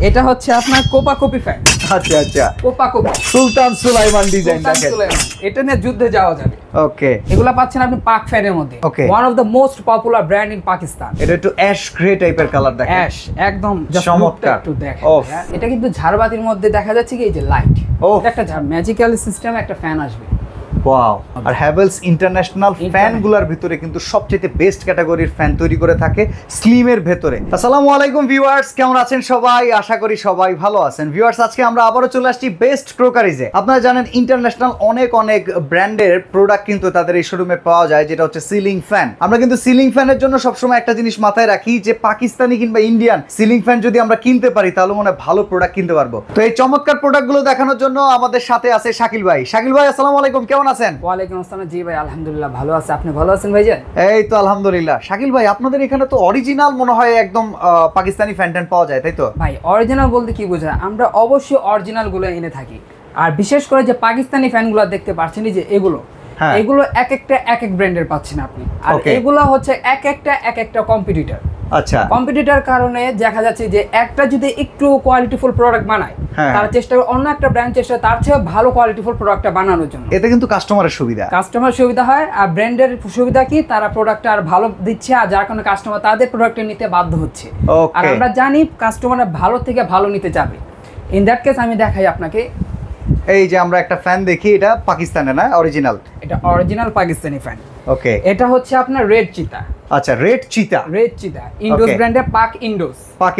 এটা হচ্ছে আপনার কোপা কপি ফ্যান। আচ্ছা আচ্ছা, কোপা কপি সুলতান সুলাইমান ডিজাইন দেখেন। এটা নিয়ে যুদ্ধে যাওয়া যাবে। ওকে, এগুলা পাচ্ছেন আপনি পাক ফ্যানের মধ্যে। One of the most popular brand in Pakistan. এটা একটু অ্যাশ গ্রে টাইপের কালার দেখেন। অ্যাশ একদম চমৎকার। একটু দেখেন, এটা কিন্তু ঝাড়বাতির মধ্যে দেখা যাচ্ছে কি এই যে লাইট, এটা একটা ম্যাজিক্যাল সিস্টেম একটা ফ্যান আসবে। ওয়াও। আর হ্যাভেলস ইন্টারন্যাশনাল ফ্যানগুলোর ভিতরে কিন্তু সবচেয়ে বেস্ট ক্যাটাগরির ফ্যান তৈরি করে থাকে স্লিমের ভেতরে। আসসালামু আলাইকুম ভিউয়ার্স, কেমন আছেন সবাই? আশা করি সবাই ভালো আছেন। ভিউয়ার্স, আজকে আমরা আবারও চলে আসছি বেস্ট ক্রোকারিজে। আপনারা জানেন ইন্টারন্যাশনাল অনেক ব্র্যান্ডের প্রোডাক্ট কিন্তু তাদের এই শোরুমে পাওয়া যায়, যেটা হচ্ছে সিলিং ফ্যান। আমরা কিন্তু সিলিং ফ্যানের জন্য সবসময় একটা জিনিস মাথায় রাখি যে পাকিস্তানি কিংবা ইন্ডিয়ান সিলিং ফ্যান যদি আমরা কিনতে পারি তাহলে মনে হয় ভালো প্রোডাক্ট কিনতে পারবো। তো এই চমৎকার প্রোডাক্টগুলো দেখানোর জন্য আমাদের সাথে আছে শাকিল ভাই। শাকিল ভাই, আসসালামু আলাইকুম, কেমন আছেন? ওয়ালাইকুম আসসালাম। জি ভাই, আলহামদুলিল্লাহ ভালো আছে। আপনি ভালো আছেন ভাইজান? এই তো আলহামদুলিল্লাহ। শাকিল ভাই, আপনাদের এখানে তো অরিজিনাল মনে হয় একদম পাকিস্তানি ফ্যান ট্যান পাওয়া যায়, তাই তো? ভাই অরিজিনাল বলতে কি বোঝায়? আমরা অবশ্যই অরিজিনাল গুলো এনে থাকি। আর বিশেষ করে যে পাকিস্তানি ফ্যানগুলো দেখতে পাচ্ছেন যে এগুলো এক এক ব্র্যান্ডের পাচ্ছেন আপনি। আর এগুলো হচ্ছে এক একটা কম্পিটিটর। আচ্ছা, কম্পিটিটর কারণে দেখা যাচ্ছে যে একটা যদি একটু কোয়ালিটিফুল প্রোডাক্ট বানায়, তার চেষ্টা করে অন্য একটা ব্র্যান্ড চেষ্টা তার চেয়ে ভালো কোয়ালিটিফুল প্রোডাক্টটা বানানোর জন্য। এতে কিন্তু কাস্টমারের সুবিধা হয়। আর ব্র্যান্ডের সুবিধা কি, তারা প্রোডাক্টটা আর ভালো দিচ্ছে, আর যার কারণে কাস্টমার তাদের প্রোডাক্টটা নিতে বাধ্য হচ্ছে। আর আমরা জানি কাস্টমার ভালো থেকে ভালো নিতে যাবে। ইন দ্যাট কেস আমি দেখাই আপনাকে, এই যে আমরা একটা ফ্যান দেখি, এটা পাকিস্তানের না অরিজিনাল? এটা অরিজিনাল পাকিস্তানি ফ্যান। ওকে, এটা হচ্ছে আপনার রেড চিতা। আচ্ছা, রেড চিতা ইন্ডোস ব্র্যান্ডের পাক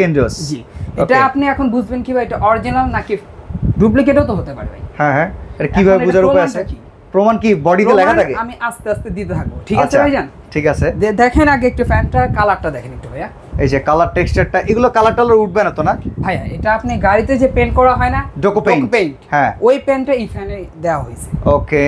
ইন্ডোস। জি, এটা আপনি এখন বুঝবেন কি ভাই এটা অরিজিনাল নাকি ডুপ্লিকেটও তো হতে পারে ভাই। হ্যাঁ, এটা কিভাবে বোঝার উপায় আছে? প্রমাণ কি বডিতে লেখা থাকে? আমি আস্তে আস্তে দিতে থাকবো, ঠিক আছে ভাইজান? ঠিক আছে, দেখেন আগে একটু ফ্যানটার কালারটা দেখেন একটু ভাইয়া। এই যে কালার টেক্সচারটা, এগুলো কালার টালার উঠবে না তো না ভাইয়া? এটা আপনি গাড়িতে যে পেইন্ট করা হয় না, ডোকো পেইন্ট, হ্যাঁ, ওই পেইন্টটা এই ফ্যানে দেওয়া হয়েছে। ওকে,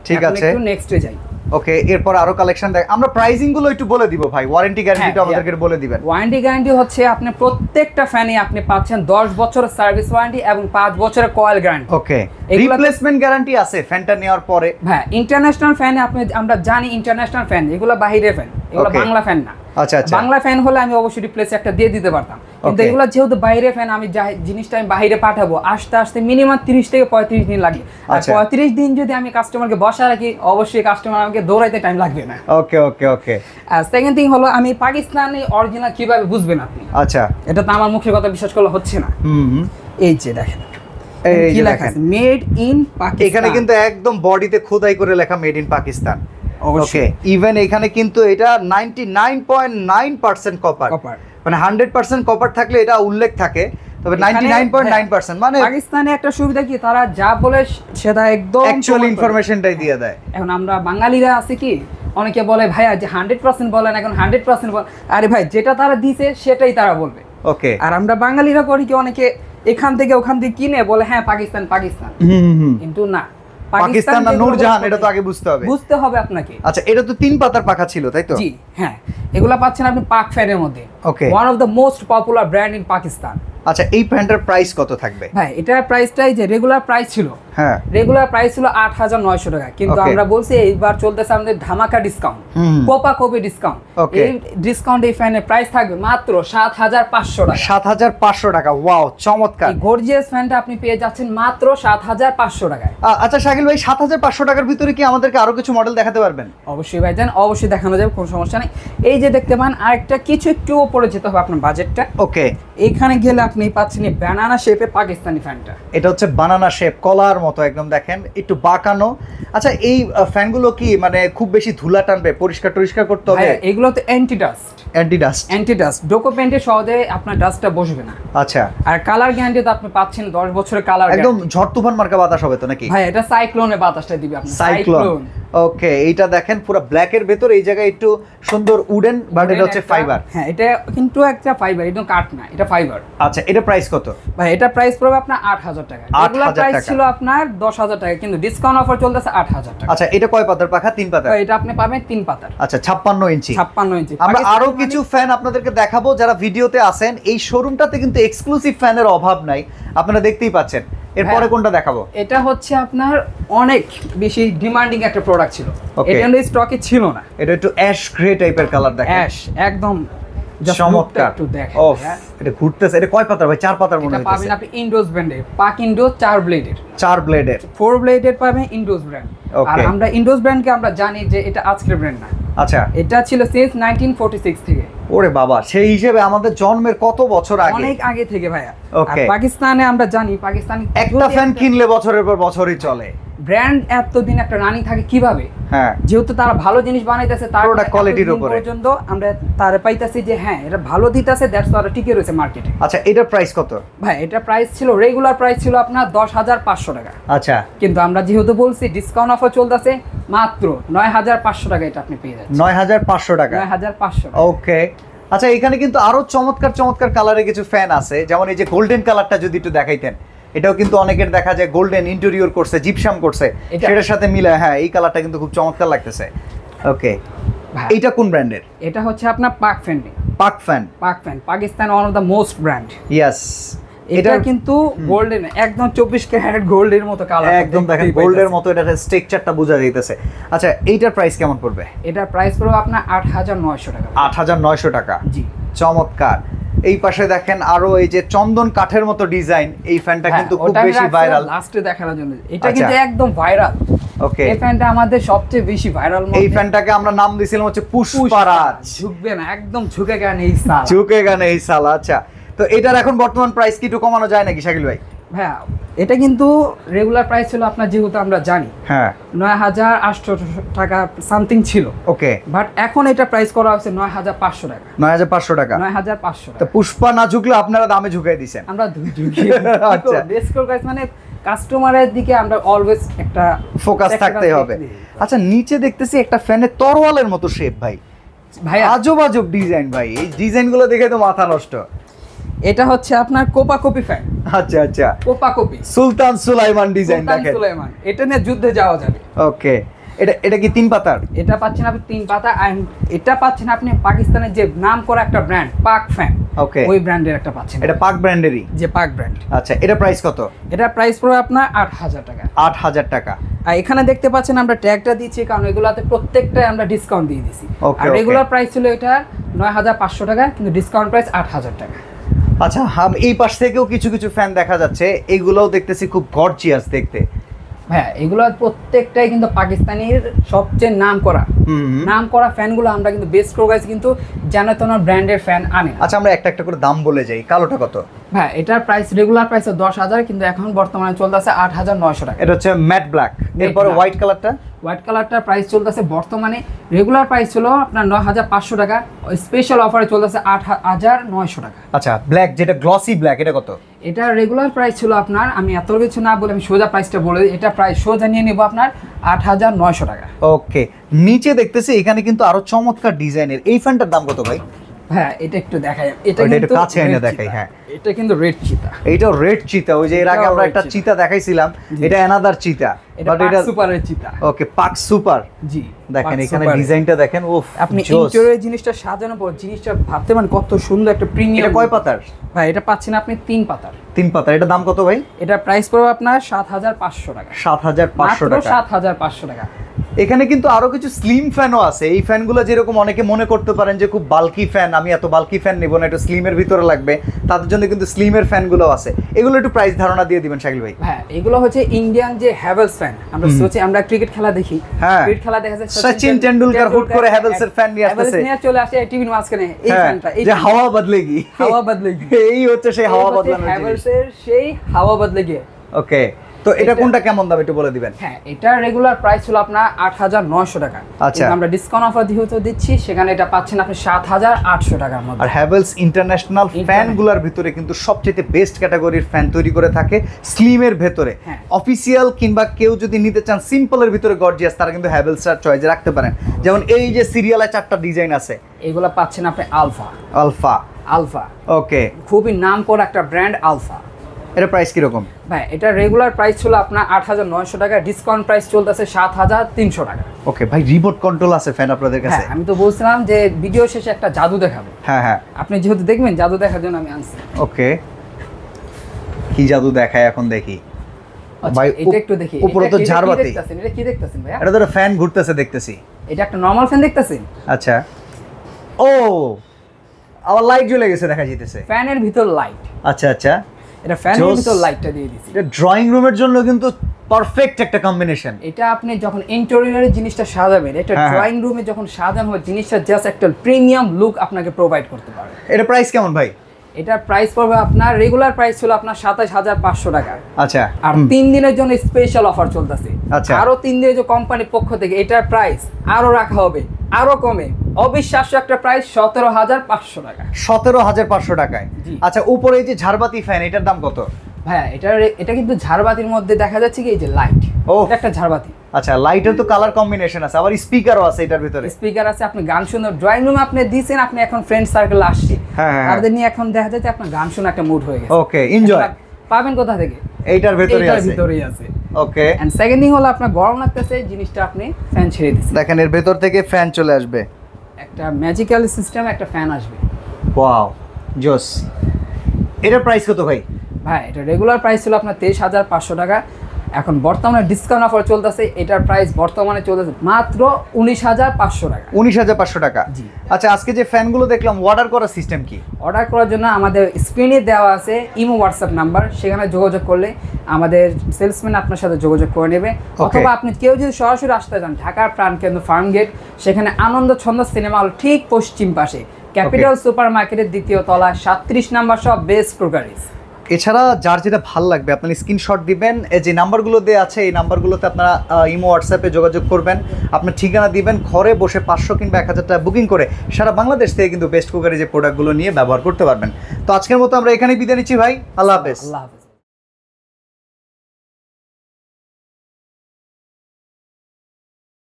ঠিক আছে, একটু নেক্সটে যাই। ওকে, এরপর আরো কালেকশন দেখ। আমরা প্রাইসিং গুলো একটু বলে দিব ভাই, ওয়ারেন্টি গ্যারান্টিটা আমাদেরকে বলে দিবেন। ওয়ারেন্টি গ্যারান্টি হচ্ছে আপনি প্রত্যেকটা ফ্যানে আপনি পাচ্ছেন 10 বছরের সার্ভিস ওয়ারেন্টি এবং 5 বছরের কয়েল গ্যারান্টি। ওকে, রিপ্লেসমেন্ট গ্যারান্টি আছে ফ্যানটা নেওয়ার পরে? হ্যাঁ, ইন্টারন্যাশনাল ফ্যানে আমরা জানি ইন্টারন্যাশনাল ফ্যান এগুলো বাইরের ফ্যান, এগুলো বাংলা ফ্যান না। আচ্ছা, বাংলা ফ্যান হলে আমি অবশ্যই রিপ্লেস একটা দিয়ে দিতে পারতাম, কিন্তু এগুলো যেহেতু বাইরে ফ্যান, আমি জিনিসটা আমি বাইরে পাঠাবো, আসতে মিনিমাম 30 থেকে 35 দিন লাগে। আর 35 দিন যদি আমি কাস্টমারকে বসা রাখি, অবশ্যই কাস্টমার আমাকে দৌড়াইতে টাইম লাগবে না। ওকে ওকে ওকে। আর সেকেন্ড থিং হলো, আমি পাকিস্তানি অরিজিনাল কিভাবে বুঝবেন আপনি? আচ্ছা, এটা তো আমার মুখের কথা বিশ্বাস করলে হচ্ছে না। এই যে দেখেন, এই যে লেখা মেড ইন পাকিস্তান। এখানে কিন্তু একদম বডিতে খোদাই করে লেখা made in Pakistan. Okay, even এখানে কিন্তু এটা 99.9% কপার, মানে 100% কপার থাকলে এটা উল্লেখ থাকে, তবে 99.9% মানে পাকিস্তানে একটা সুবিধা কি, তারা যা বলে সেটা একদম অ্যাকচুয়াল ইনফরমেশনটাই দিয়ে দেয়। এখন আমরা বাঙালিরা আছে কি, অনেকে বলে ভাইয়া যে 100% বলেন, এখন 100% বল। আরে ভাই, যেটা তারা দিছে সেটাই তারা বলবে। ওকে, আর আমরা বাঙালিরা করি কি, অনেকে এখান থেকে ওখান থেকে কিনে বলে হ্যাঁ পাকিস্তান, কিন্তু না, পাকিস্তান না নূরজাহান, এটা তো আগে বুঝতে হবে আপনাকে। আচ্ছা, এটা তো 3 পাতার পাখা ছিল, তাই তো? জি হ্যাঁ, এগুলা পাচ্ছেন আপনি পাক ফ্যানের মধ্যে। Okay, one of the most popular brand in Pakistan. আচ্ছা, এই ফ্যানটার প্রাইস কত থাকবে ভাই? এটার প্রাইসটাই যে রেগুলার প্রাইস ছিল, হ্যাঁ রেগুলার প্রাইস ছিল 8900 টাকা, কিন্তু আমরা বলছি এইবার চলতেছে আমাদের ধামাকা ডিসকাউন্ট, কোপা কপি ডিসকাউন্ট। এই ডিসকাউন্ট এই ফ্যানের প্রাইস থাকবে মাত্র 7500 টাকা। 7500 টাকা, ওয়াও, চমৎকার। এই গর্জিয়াস ফ্যানটা আপনি পেয়ে যাচ্ছেন মাত্র 7500 টাকায়। আচ্ছা শাকিল ভাই, 7500 টাকার ভিতরে কি আমাদেরকে আরো কিছু মডেল দেখাতে পারবেন? অবশ্যই ভাইজান, অবশ্যই দেখানো যাবে, কোনো সমস্যা নেই। এই যে দেখতে পান, আরেকটা কিছু একটু উপরে যেতে হবে আপনার বাজেটটা। ওকে, এখানে গেলে আপনি পাচ্ছেন ব্যানানা শেপে পাকিস্তানি ফ্যানটা। এটা হচ্ছে বানানা শেপ, কলার মতো একদম, দেখেন একটু বাঁকানো। আচ্ছা, এই ফ্যানগুলো কি মানে খুব বেশি ধুলা টানবে, পরিষ্কার করতে হবে? এগুলো তো অ্যান্টি ডাস্ট ডোকো পেইন্টে সহজে আপনার ডাস্টটা বসবে না। আচ্ছা, আর কালার গ্যারান্টি তো আপনি পাচ্ছেন 10 বছরের কালার, একদম ঝড় তুফান মার্কা বাতাস হবে তো নাকি? ভাই এটা সাইক্লোনের বাতাসটা দিবে আপনি, সাইক্লোন। ওকে, এইটা দেখেন পুরো ব্ল্যাক এর ভেতর এই জায়গায় একটু সুন্দর উডেন, বাট এটা হচ্ছে ফাইবার। হ্যাঁ, এটা কিন্তু একটা ফাইবার, এটা কাঠ না, এটা ফাইবার। আচ্ছা, এটা প্রাইস কত ভাই? এটা প্রাইস পড়বে আপনার 8000 টাকা। রেগুলার প্রাইস ছিল আপনার 10000 টাকা, কিন্তু ডিসকাউন্ট অফার চলতেছে 8000 টাকা। আচ্ছা, এটা কয় পাতার পাখা? 3 পাতার। এটা আপনি পাবেন 3 পাতার। আচ্ছা, 56 ইঞ্চি। আমরা আরো কিছু ফ্যান আপনাদেরকে দেখাবো যারা ভিডিওতে আছেন। এই শোরুমটাতে কিন্তু এক্সক্লুসিভ ফ্যানের অভাব নাই, আপনারা দেখতেই পাচ্ছেন। এরপরে কোনটা দেখাবো? এটা হচ্ছে আপনার অনেক বেশি ডিমান্ডিং একটা প্রোডাক্ট ছিল, এটা স্টকে ছিল না। এটা একটু অ্যাশ গ্রে টাইপের কালার, দেখেন অ্যাশ একদম চমৎকার। একটু দেখেন ও ভাইয়া। এটা ঘুরতেছে, এটা কয় পাতার ভাই? 4 পাতার মনে এটা পাবেন হইতেছে। আপনি ইন্ডোজ ব্র্যান্ডের, পাক ইন্ডোজ 4 ব্লেডের, 4 ব্লেডের 4 ব্লেডের পাবেন ইন্ডোজ ব্র্যান্ড। আর Okay. আমরা ইন্ডোজ ব্র্যান্ডকে আমরা জানি যে এটা আজকের ব্র্যান্ড না, আচ্ছা। এটা ছিল সিন্স 1946 থেকে। ওরে বাবা, সেই হিসেবে আমাদের জন্মের কত বছর আগে। অনেক আগে থেকে ভাইয়া। আর Okay. পাকিস্তানে আমরা জানি পাকিস্তানি একটা ফ্যান কিনলে বছরের পর বছরই চলে। ব্র্যান্ড এতদিন একটা রানিং থাকে কিভাবে? হ্যাঁ, যেহেতু তারা ভালো জিনিস বানাইতেছে, তার Product quality-র এতদিন উপরে। পর্যন্ত আমরা তারা পাইতাছি যে হ্যাঁ এটা ভালো দিতেছে, দ্যাটস ওয়াই টিকে রয়েছে মার্কেটে। আচ্ছা এটার প্রাইস কত? ভাই এটা প্রাইস ছিল, রেগুলার প্রাইস ছিল আপনার 10,500 টাকা, আচ্ছা, কিন্তু আমরা যেহেতু বলছি ডিসকাউন্ট অফার চলতেছে, মাত্র 9,500 টাকা এটা আপনি পেয়ে যাচ্ছেন। 9,500 টাকা। 9,500 টাকা। ওকে। আচ্ছা এখানে কিন্তু আরো চমৎকার চমৎকার কালারে কিছু ফ্যান আছে, যেমন এই যে গোল্ডেন কালারটা যদি একটু দেখাইতেন। এটাও কিন্তু অনেকের দেখা যায় গোল্ডেন ইন্টেরিয়র করছে, জিপসাম করছে, এটা- সেটার সাথে মিলে। হ্যাঁ, এই কালারটা কিন্তু খুব চমৎকার লাগতেছে। ওকে, ভাই, এইটা কোন ব্র্যান্ডের? এটা হচ্ছে আপনার পাক ফ্যান। পাক ফ্যান। পাক fan Pakistan one of the most brand. Yes, এটা কিন্তু গোল্ডেন, একদম 24 ক্যারেট গোল্ডের মতো কালার, একদম দেখেন গোল্ডের মতো, এটা স্ট্রাকচারটা বোঝা যাইতেছে। আচ্ছা এইটার প্রাইস কেমন পড়বে? এটার প্রাইস পড়বে আপনার 8,900 টাকা। 8,900 টাকা। জি, চমৎকার। এই পাশে দেখেন আরো এই যে চন্দন কাঠের মতো ডিজাইন, এই ফ্যানটা কিন্তু খুব বেশি ভাইরাল। লাস্টে দেখানোর জন্য এটা আচ্ছা। কিন্তু একদম ভাইরাল। ওকে, এই ফ্যানটা আমাদের সবচেয়ে বেশি ভাইরাল। এই ফ্যানটাকে আমরা নাম দিয়েছিলাম হচ্ছে পুষ্পারাজ। ঝুঁকবে না, একদম ঝুঁকে গেন এই সাল। ঝুঁকে গানে এই সালা। আচ্ছা, তো এটার এখন বর্তমান প্রাইস কি একটু কমানো যায় নাকি শাকিল ভাই? হ্যাঁ, এটা কিন্তু রেগুলার প্রাইস ছিল আপনার, যেহেতু আমরা জানি হ্যাঁ, 9,800 টাকা সামথিং ছিল, ওকে। বাট এখন এটা প্রাইস করা হচ্ছে 9,500 টাকা। 9,500 টাকা। 9,500 তো টাকা পুষ্পা না ঝুঁকলে আপনারা দামে ঝুঁকাই দিছেন। আমরা ঝুঁকি। আচ্ছা। ডিসকাউন্ট প্রাইস মানে কাস্টমারের দিকে আমরা অলওয়েজ একটা ফোকাস থাকতেই হবে। আচ্ছা, নিচে দেখতেছি একটা ফ্যানের তরোয়ালের মতো শেপ ভাই, ভাই আজব আজব ডিজাইন ভাই। এই ডিজাইনগুলো দেখে তো মাথা নষ্ট। এটা হচ্ছে আপনার কোপা কপি ফ্যান। আচ্ছা আচ্ছা, কোপা কপি সুলতান সুলাইমান ডিজাইন দেখেন। সুলাইমান, এটা নিয়ে যুদ্ধে যাওয়া যাবে। ওকে, এটা কি 3 পাতার? এটা পাচ্ছেন আপনি 3 পাতা, and এটা পাচ্ছেন আপনি পাকিস্তানের যে নাম করা একটা ব্র্যান্ড পাক ফ্যান, ওকে, ওই ব্র্যান্ডের একটা পাচ্ছেন, এটা পাক ব্র্যান্ডেরই। যে পাক ব্র্যান্ড। আচ্ছা, এটা প্রাইস কত? এটা প্রাইস পড়বে আপনার 8,000 টাকা। 8,000 টাকা। আর এখানে দেখতে পাচ্ছেন আমরা ট্যাগটা দিচ্ছি, কারণ এগুলাতে প্রত্যেকটাই আমরা ডিসকাউন্ট দিয়ে দিছি। Okay, আর okay. রেগুলার প্রাইস ছিল এটা 9,500 টাকা, কিন্তু ডিসকাউন্ট প্রাইস 8,000 টাকা। আচ্ছা, এই পাশ থেকেও কিছু কিছু ফ্যান দেখা যাচ্ছে, এগুলোও দেখতেছি খুব গর্জিয়াস দেখতে। হ্যাঁ, এগুলো প্রত্যেকটাই কিন্তু পাকিস্তানের সবচেয়ে নাম করা ফ্যানগুলো আমরা কিন্তু বেস্ট প্রোগাইজ কিন্তু জানাতনা ব্র্যান্ডের ফ্যান আনে। আচ্ছা, আমরা একটা একটা করে দাম বলে যাই। কালোটা কত? হ্যাঁ, এটার প্রাইস রেগুলার প্রাইস 10,000, কিন্তু এখন বর্তমানে চলতেছে 8,900 টাকা। এটা হচ্ছে ম্যাট ব্ল্যাক। এরপরে black। হোয়াইট কালারটা? হোয়াইট কালারটার প্রাইস চলতেছে বর্তমানে, রেগুলার প্রাইস ছিল আপনার 9,500 টাকা, স্পেশাল অফারে চলতেছে 8,900 টাকা। আচ্ছা, ব্ল্যাক যেটা গ্লসি ব্ল্যাক, এটা কত? এটা রেগুলার প্রাইস ছিল আপনার, আমি এত কিছু না বলে আমি সোজা প্রাইসটা বলে দিই, এটা প্রাইস সোজা নিয়ে নেব আপনার 8,900 টাকা। ওকে, নিচে দেখতেছি এখানে কিন্তু আরো চমৎকার ডিজাইনের। এই ফ্যানটার দাম কত ভাই? হ্যাঁ, এটা একটু দেখাই, এটা ওইটা একটু কিন্তু কাছে এনে red দেখাই। চিতা। হ্যাঁ, এটা কিন্তু রেড চিতা। এইটাও রেড চিতা। ওই যে এর আগে এটাও আমরা red একটা চিতা। চিতা দেখাইছিলাম, জি। এটা অ্যানাদার চিতা। এটা বাট পাক এটা সুপারের চিতা। ওকে, পাক সুপার। জি, দেখেন পাক এখানে সুপারের। ডিজাইনটা দেখেন। উফ, আপনি জোস। ইন্টেরিয়র জিনিসটা সাজানোর পর জিনিসটা ভাবতে পারেন কত সুন্দর একটা প্রিমিয়াম। এটা কয় পাতার? ভাই এটা পাচ্ছেন আপনি 3 পাতার। 3 পাতার। এটা দাম কত ভাই? এটা প্রাইস পড়বে আপনার 7,500 টাকা। 7,500 মাত্র টাকা। 7,500 টাকা। এখানে কিন্তু আরো কিছু স্লিম ফ্যানও আছে। এই ফ্যানগুলো যেরকম অনেকে মনে করতে পারেন যে খুব বাল্কি ফ্যান, আমি এত বাল্কি ফ্যান নেব না, একটু স্লিমের ভিতরে লাগবে, তাদের জন্য কিন্তু স্লিমের ফ্যানগুলো আছে। এগুলো একটু প্রাইস ধারণা দিয়ে দিবেন শাকিল ভাই। হ্যাঁ, এগুলো হচ্ছে ইন্ডিয়ান যে হ্যাভেলস ফ্যান। আমরা ক্রিকেট খেলা দেখি, হ্যাঁ, ক্রিকেট খেলা দেখা যায় সচিন টেন্ডুলকার হুট করে হ্যাভেলসের ফ্যান নিয়ে আসতেছে, নিয়ে চলে আসে টিভির মাঝখানে এই হ্যাঁ, ফ্যানটা, এই যে হাওয়া বদলে গিয়ে, হাওয়া বদলে গিয়ে, এই হচ্ছে সেই হাওয়া বদলানোর জিনিস। হ্যাভেলসের সেই হাওয়া বদলে গিয়ে। ওকে, তো এটা কোনটা কেমন দাম একটু বলে দিবেন। হ্যাঁ, এটা রেগুলার প্রাইস ছিল আপনার 8,900 টাকা। আচ্ছা, আমরা ডিসকাউন্ট অফার দিচ্ছি, সেখানে এটা পাচ্ছেন আপনি 7,800 টাকার মধ্যে। আর হ্যাভেলস ইন্টারন্যাশনাল ফ্যানগুলোর ভিতরে কিন্তু সবচেয়ে বেস্ট ক্যাটাগরির ফ্যান তৈরি করে থাকে স্লিমের ভেতরে। হ্যাঁ। অফিসিয়াল কিংবা কেউ যদি নিতে চান সিম্পলের ভিতরে গর্জিয়াস, তারা কিন্তু হ্যাভেলসটার চয়েসে রাখতে পারেন। যেমন এই যে সিরিয়ালে 4টা ডিজাইন আছে, এগুলো পাচ্ছেন আপনি আলফা। আলফা ওকে, খুবই নাম করা একটা ব্র্যান্ড আলফা। এটা প্রাইস কিরকম ভাই এটা রেগুলার প্রাইস ছিল আপনার 8,900 টাকা, ডিসকাউন্ট প্রাইস চলতেছে 7,300 টাকা। ওকে ভাই, রিমোট কন্ট্রোল আছে ফ্যান আপনাদের কাছে? হ্যাঁ, আমি তো বলছিলাম যে ভিডিও শেষে একটা জাদু দেখাবো। হ্যাঁ হ্যাঁ, আপনি যেহেতু দেখবেন, জাদু দেখার জন্য আমি আনছি। ওকে, কি জাদু দেখায় এখন দেখি আচ্ছা, ভাই। এটা একটু দেখি। উপরে তো ঝাড়বাতি। এটা কি দেখতেছেন ভাইয়া? এটা তো ফ্যান ঘুরতেছে দেখতেছি। এটা একটা নরমাল ফ্যান দেখতেছেন? আচ্ছা, ও আবার লাইট জ্বলে গেছে দেখা যাইতেছে। ফ্যানের ভিতর লাইট। আচ্ছা আচ্ছা, এটা ফ্যানের ভিতর লাইটটা দিয়ে দিছি। এটা ড্রয়িং রুমের জন্য কিন্তু পারফেক্ট একটা কম্বিনেশন। এটা আপনি যখন ইন্টেরিয়রের জিনিসটা সাজাবেন, এটা ড্রয়িং রুমে যখন সাজানো হয় জিনিসটা জাস্ট একটা প্রিমিয়াম লুক আপনাকে প্রোভাইড করতে পারে। এটা প্রাইস কেমন ভাই? এটার প্রাইস পড়বে আপনার, রেগুলার প্রাইস ছিল আপনার 27500 টাকা। আচ্ছা, আর 3 দিনের জন্য স্পেশাল অফার চলতেছে। আচ্ছা, আরো 3 দিনের যে কোম্পানির পক্ষ থেকে এটার প্রাইস আরো রাখা হবে, আরো কমে। অবিশ্বাস্য একটা প্রাইস 17500 টাকা। 17500 টাকায়। আচ্ছা, উপরে এই যে ঝাড়বাতি ফ্যান, এটার দাম কত? ভাইয়া এটা কিন্তু ঝাড়বাতির মধ্যে দেখা যাচ্ছে কি এই যে লাইট, এটা একটা ঝাড়বাতি। আচ্ছা, লাইটের তো কালার কম্বিনেশন আছে, আবার স্পিকারও আছে এটার ভিতরে। স্পিকার আছে, আপনি গান শুনে ড্রয়িং রুমে আপনি দিয়েছেন, আপনি এখন ফ্রেন্ড সার্কেল আসছে, তাদের নিয়ে এখন দেখা যাচ্ছে আপনার গান শুনে একটা মুড হয়ে গেছে। ওকে, এনজয় পাবেন কোথা থেকে? এইটার ভিতরেই আছে। ভিতরেই আছে। ওকে, এন্ড সেকেন্ড থিং হলো আপনার গরম লাগতেছে, জিনিসটা আপনি ফ্যান ছেড়ে দিচ্ছেন, দেখেন এর ভেতর থেকে ফ্যান চলে আসবে, একটা ম্যাজিক্যাল সিস্টেম, একটা ফ্যান আসবে। ওয়াও, জোস। এটার প্রাইস কত ভাই? ভাই এটা রেগুলার প্রাইস ছিল আপনার 23500 টাকা, এখন বর্তমানে ডিসকাউন্ট অফার চলতেছে, এটার প্রাইস বর্তমানে চলতেছে মাত্র 19500 টাকা। 19500 টাকা। জি। আচ্ছা, আজকে যে ফ্যানগুলো দেখলাম, অর্ডার করার সিস্টেম কি? অর্ডার করার জন্য আমাদের স্ক্রিনে দেওয়া আছে ইমো হোয়াটসঅ্যাপ নাম্বার, সেখানে যোগাযোগ করলে আমাদের সেলসম্যান আপনার সাথে যোগাযোগ করে নেবে। অথবা আপনি কেউ যদি সরাসরি আসতে চান, ঢাকার প্রাণকেন্দ্র ফার্ম গেট, সেখানে আনন্দ ছন্দ সিনেমা হল ঠিক পশ্চিম পাশে ক্যাপিটাল সুপার মার্কেটের 2য় তলায় 37 নাম্বার সব বেস্ট ক্রোকারিজ। এছাড়া যার যেটা ভালো লাগবে আপনার স্ক্রিনশট দিবেন, এই যে নাম্বারগুলো দেওয়া আছে এই নাম্বারগুলোতে আপনারা ইমো হোয়াটসঅ্যাপে যোগাযোগ করবেন, আপনার ঠিকানা দিবেন, ঘরে বসে 500 কিংবা 1000 টাকা বুকিং করে সারা বাংলাদেশ থেকে কিন্তু বেস্ট কুকারি যে প্রোডাক্টগুলো নিয়ে ব্যবহার করতে পারবেন। তো আজকের মতো আমরা এখানেই বিদায় নিচ্ছি ভাই, আল্লাহ হাফেজ। আল্লাহ হাফেজ।